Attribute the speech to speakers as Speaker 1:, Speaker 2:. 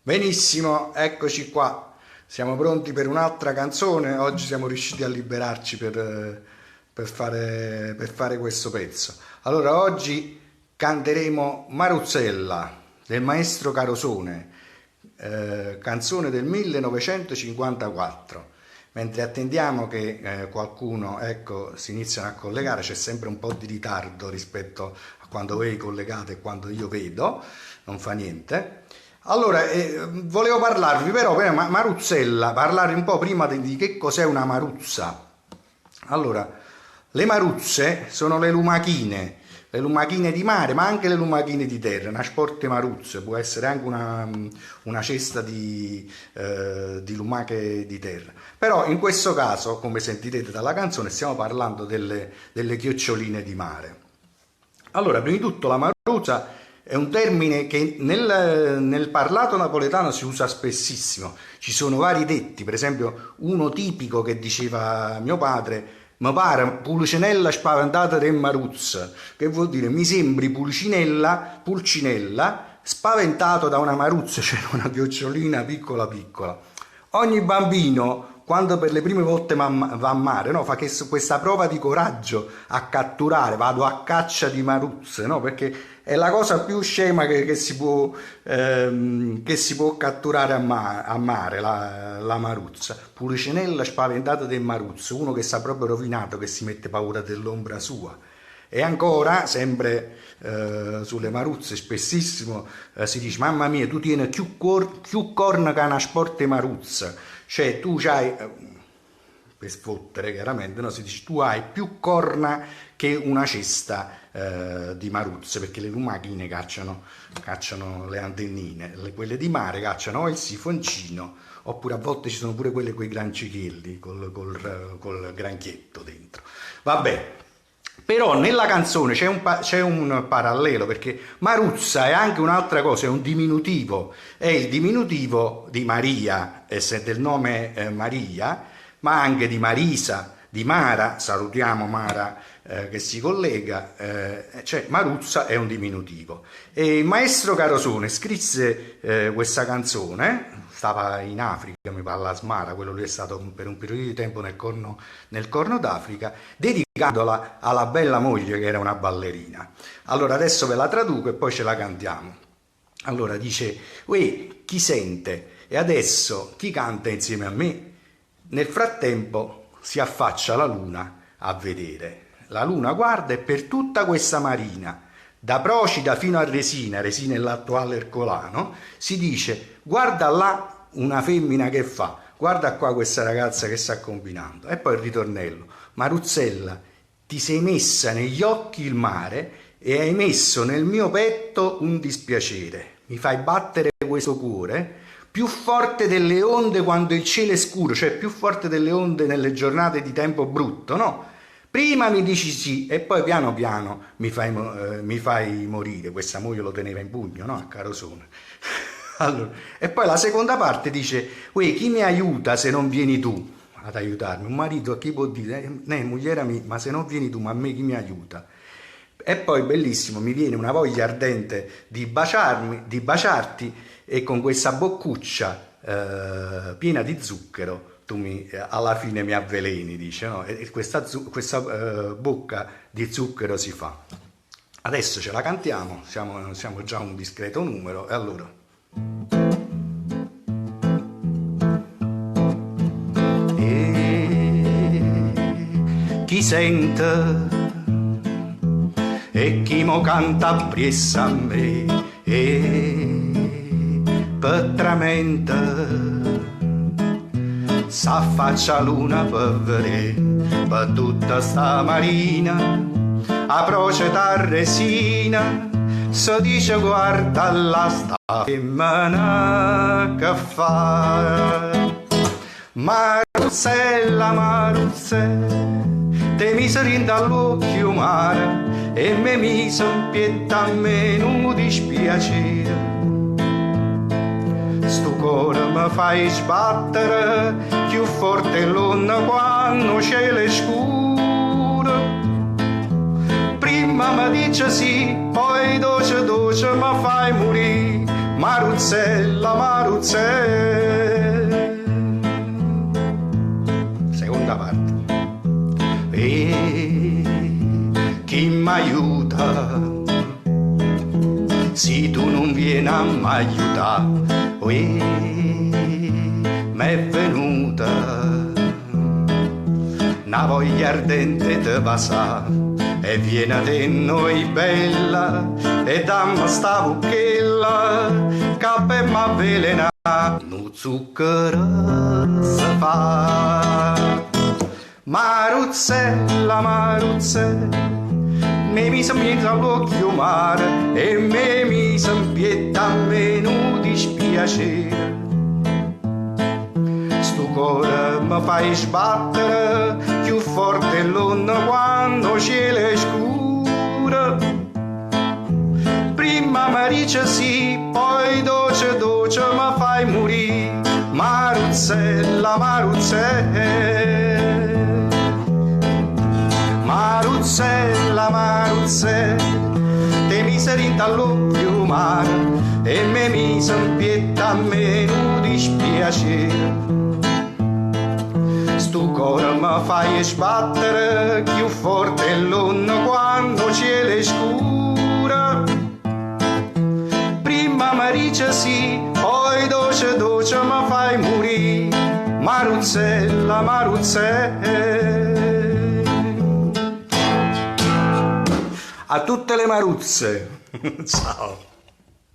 Speaker 1: Benissimo, eccoci qua. Siamo pronti per un'altra canzone. Oggi siamo riusciti a liberarci per fare questo pezzo. Allora, oggi canteremo Maruzzella del maestro Carosone, canzone del 1954. Mentre attendiamo che qualcuno, ecco, si iniziano a collegare, c'è sempre un po' di ritardo rispetto a quando voi collegate e quando io vedo, non fa niente. Allora, volevo parlarvi però per Maruzzella, parlare un po' prima di che cos'è una maruzza. Allora, le maruzze sono le lumachine di mare, ma anche le lumachine di terra, una sporte maruzze, può essere anche una cesta di lumache di terra. Però in questo caso, come sentirete dalla canzone, stiamo parlando delle chioccioline di mare. Allora, prima di tutto la maruzza è un termine che nel parlato napoletano si usa spessissimo. Ci sono vari detti, per esempio uno tipico che diceva mio padre: mi pare pulcinella spaventata del maruzza, che vuol dire mi sembri pulcinella spaventato da una maruzza, cioè una chiocciolina piccola piccola. Ogni bambino, quando per le prime volte va a mare, no, fa questa prova di coraggio a catturare, vado a caccia di maruzze, no, perché è la cosa più scema che si può catturare a mare, la maruzza. Pulcinella spaventata del maruzzo, uno che sta proprio rovinato, che si mette paura dell'ombra sua. E ancora, sempre sulle maruzze, spessissimo si dice: mamma mia, tu tieni più corna che una sporte maruzza. Cioè tu c'hai, per sfottere chiaramente, no? Si dice tu hai più corna che una cesta di maruzze, perché le lumachine cacciano le antennine, quelle di mare cacciano o il sifoncino, oppure a volte ci sono pure quelle con i grancicchielli, col granchietto dentro. Vabbè. Però nella canzone c'è un parallelo, perché maruzza è anche un'altra cosa, è un diminutivo, è il diminutivo di Maria, del nome Maria, ma anche di Marisa, di Mara, salutiamo Mara che si collega, cioè maruzza è un diminutivo. E il maestro Carosone scrisse questa canzone, stava in Africa, mi parla a Smara, quello lui è stato per un periodo di tempo nel Corno d'Africa, dedicandola alla bella moglie che era una ballerina. Allora adesso ve la traduco e poi ce la cantiamo. Allora dice: uè, chi sente? E adesso chi canta insieme a me? Nel frattempo si affaccia la luna a vedere. La luna guarda e per tutta questa marina, da Procida fino a Resina è l'attuale Ercolano, si dice: guarda là una femmina che fa, guarda qua questa ragazza che sta combinando. E poi il ritornello: Maruzzella, ti sei messa negli occhi il mare e hai messo nel mio petto un dispiacere. Mi fai battere questo cuore più forte delle onde quando il cielo è scuro, cioè più forte delle onde nelle giornate di tempo brutto, no? Prima mi dici sì e poi piano piano mi fai morire. Questa moglie lo teneva in pugno, no? A Carosone. Allora, e poi la seconda parte dice: uè, chi mi aiuta se non vieni tu ad aiutarmi? Un marito chi può dire? Moglie mia, ma se non vieni tu, ma a me chi mi aiuta? E poi bellissimo, mi viene una voglia ardente di baciarti, e con questa boccuccia piena di zucchero tu alla fine mi avveleni, dice, no? E questa bocca di zucchero si fa. Adesso ce la cantiamo, siamo già un discreto numero, e allora. Chi sente e chi mo canta appresso a me petramente s'affaccia luna per vedere per tutta sta marina a Procida Resina si dice guarda là sta femmina che fa. Maruzzella, Maruzzella, te mi rinda all'occhio mare e me mise in pietta a me non dispiacere. Sto cuore mi fai sbattere più forte l'onda quando c'è le scure. Prima mi dice sì, poi doce mi fai morire. Maruzzella, Maruzzella. Seconda parte. E chi m'aiuta se tu non vieni a m'aiutare? M'è venuta una voglia ardente di passare e viene a te noi bella e dammi sta bucchella che per m'avvelena no zucchero si fa. Maruzzella, Maruzzella, me mi sembra all'occhio mare e me mi sembra a meno dispiacere. Sto cuore mi fai sbattere più forte l'onda quando cielo è scuro. Prima mi dice sì, poi dolce dolce mi fai morire. Maruzzella, Maruzzella, Maruzzella, Maruzzella, te mi sei rinta all'occhio mare e me mi sembra a meno dispiacere. Sto cuore mi fai sbattere più forte l'onda quando cielo è scuro. Prima mi dice sì, poi dolce dolce mi fai morire. Maruzzella, Maruzzella. A tutte le maruzze. Ciao.